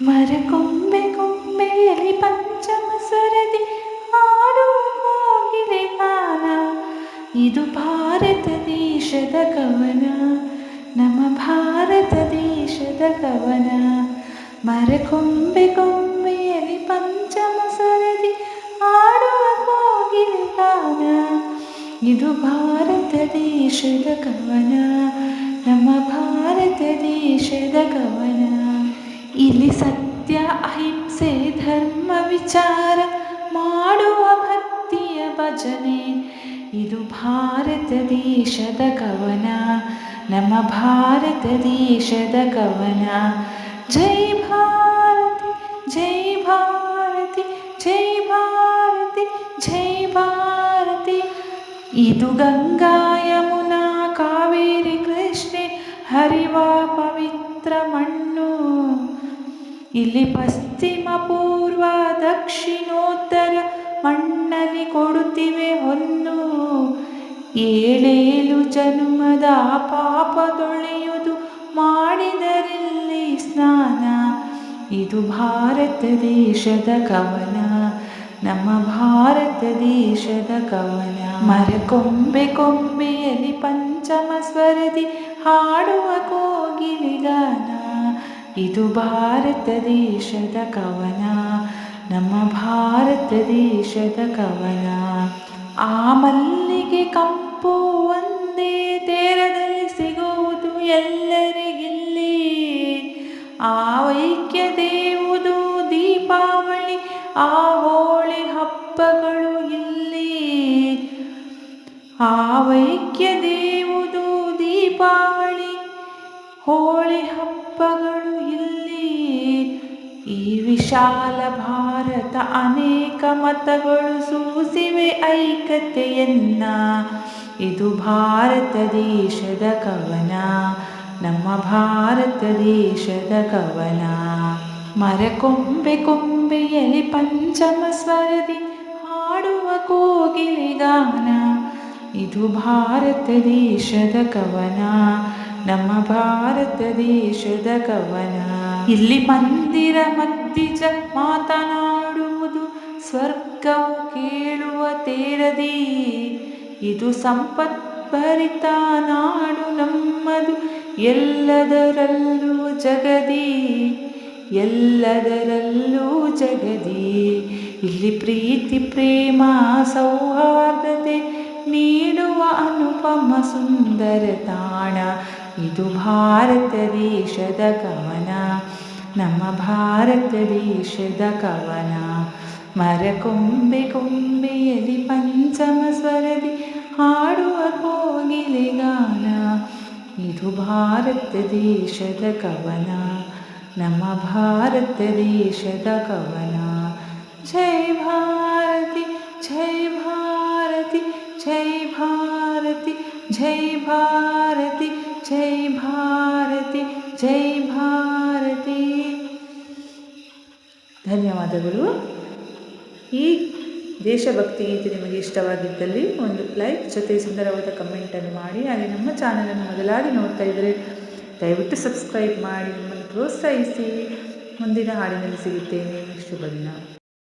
ಮರಕೊಂಬೆ ಕೊಂಬೆಯಲ್ಲಿ ಪಂಚಮ ಸ್ವರದಿ ಹಾಡುವ ಕೋಗಿಲೆ ಗಾನ. ಇದು ಭಾರತ ದೇಶದ ಕವನ, ನಮ್ಮ ಭಾರತ ದೇಶದ ಕವನ. ಮರಕೊಂಬೆ ಕೊಂಬೆಯಲ್ಲಿ ಪಂಚಮ ಸ್ವರದಿ ಹಾಡುವ ಕೋಗಿಲೆ ಗಾನ. ಇದು ಭಾರತ ದೇಶದ ಕವನ, ನಮ್ಮ ಭಾರತ ದೇಶದ ಕವನ. ಇಲ್ಲಿ ಸತ್ಯ ಅಹಿಂಸೆ ಧರ್ಮ ವಿಚಾರ ಮಾಡುವ ಭಕ್ತಿಯ ಭಜನೆ. ಇದು ಭಾರತ ದೇಶದ ಕವನ, ನಮ್ಮ ಭಾರತ ದೇಶದ ಕವನ. ಜೈ ಭಾರತಿ ಜೈ ಭಾರತಿ ಜೈ ಭಾರತಿ ಜೈ ಭಾರತಿ. ಇದು ಗಂಗಾ ಯಮುನಾ ಕಾವೇರಿ ಕೃಷ್ಣೆ ಹರಿವ ಪವಿತ್ರ ಮಣ್ಣು. ಇಲ್ಲಿ ಪಶ್ಚಿಮ ಪೂರ್ವ ದಕ್ಷಿಣೋತ್ತರ ಮಣ್ಣಲ್ಲಿ ಕೊಡುತ್ತಿವೆ ಹೊನ್ನು. ಏಳೇಳು ಜನ್ಮದ ಪಾಪದೊಳೆಯುವುದು ಮಾಡಿದರಲ್ಲಿ ಸ್ನಾನ. ಇದು ಭಾರತ ದೇಶದ ಕವನ, ನಮ್ಮ ಭಾರತ ದೇಶದ ಕವನ. ಮರಕೊಂಬೆ ಕೊಂಬೆಯಲ್ಲಿ ಪಂಚಮ ಸ್ವರದಿ ಹಾಡುವ ಕೋಗಿಲೆ ಗಾನ. ಇದು ಭಾರತ ದೇಶದ ಕವನ, ನಮ್ಮ ಭಾರತ ದೇಶದ ಕವನ. ಆ ಮಲ್ಲಿಗೆ ಕಂಪು ಒಂದೇ ತೇರದಲ್ಲಿ ಸಿಗುವುದು ಎಲ್ಲರಿಗಿಲ್ಲಿ. ಆ ಐಕ್ಯ ದೇವುದು ದೀಪಾವಳಿ, ಆ ಹೋಳಿ ಹಬ್ಬಗಳು ಇಲ್ಲಿ. ಆ ಐಕ್ಯ ದೇವುದು ದೀಪಾವಳಿ, ಹೋಳಿ ಹಬ್ಬಗಳು ಇಲ್ಲಿ. ಈ ವಿಶಾಲ ಭಾರತ ಅನೇಕ ಮತಗಳು ಸೂಸಿವೆ ಐಕ್ಯತೆಯನ್ನ. ಇದು ಭಾರತ ದೇಶದ ಕವನ, ನಮ್ಮ ಭಾರತ ದೇಶದ ಕವನ. ಮರಕೊಂಬೆ ಕೊಂಬೆಯಲ್ಲಿ ಪಂಚಮ ಸ್ವರದಿ ಹಾಡುವ ಕೋಗಿಲೆ ಗಾನ. ಇದು ಭಾರತ ದೇಶದ ಕವನ, ನಮ್ಮ ಭಾರತ ದೇಶದ ಕವನ. ಇಲ್ಲಿ ಮಂದಿರ ಮಧ್ಯಜ ಮಾತನಾಡುವುದು ಸ್ವರ್ಗವು ಕೇಳುವ ತೇರದಿ. ಇದು ಸಂಪತ್ಭರಿತ ನಾಡು ನಮ್ಮದು ಎಲ್ಲದರಲ್ಲೂ ಜಗದಿ, ಎಲ್ಲದರಲ್ಲೂ ಜಗದಿ. ಇಲ್ಲಿ ಪ್ರೀತಿ ಪ್ರೇಮ ಸೌಹಾರ್ದತೆ ನೀಡುವ ಅನುಪಮ ಸುಂದರ ತಾಣ. ಇದು ಭಾರತ ದೇಶದ ಕವನ, ನಮ್ಮ ಭಾರತ ದೇಶದ ಕವನ. ಮರಕೊಂಬೆ ಕೊಂಬೆಯಲ್ಲಿ ಪಂಚಮ ಸ್ವರದಿ ಹಾಡುವ ಕೋಗಿಲೆ ಗಾನ. ಇದು ಭಾರತ ದೇಶದ ಕವನ, ನಮ್ಮ ಭಾರತ ದೇಶದ ಕವನ. ಜೈ ಭಾರತಿ ಜೈ ಭಾರತಿ ಜೈ ಭಾರತಿ ಜೈ ಭಾರತಿ ಜೈ ಭಾರತಿ ಜೈ ಭಾರತಿ. ಧನ್ಯವಾದಗಳು. ಈ ದೇಶಭಕ್ತಿ ಗೀತೆ ನಿಮಗೆ ಇಷ್ಟವಾಗಿದ್ದಲ್ಲಿ ಒಂದು ಲೈಕ್ ಜೊತೆ ಸುಂದರವಾದ ಕಮೆಂಟನ್ನು ಮಾಡಿ. ಹಾಗೆ ನಮ್ಮ ಚಾನಲನ್ನು ಮೊದಲಾಗಿ ನೋಡ್ತಾ ಇದ್ದರೆ ದಯವಿಟ್ಟು ಸಬ್ಸ್ಕ್ರೈಬ್ ಮಾಡಿ, ನಮ್ಮನ್ನು ಪ್ರೋತ್ಸಾಹಿಸಿ. ಮುಂದಿನ ಹಾಡಿನಲ್ಲಿ ಸಿಗುತ್ತೇನೆ. ಶುಭ ದಿನ.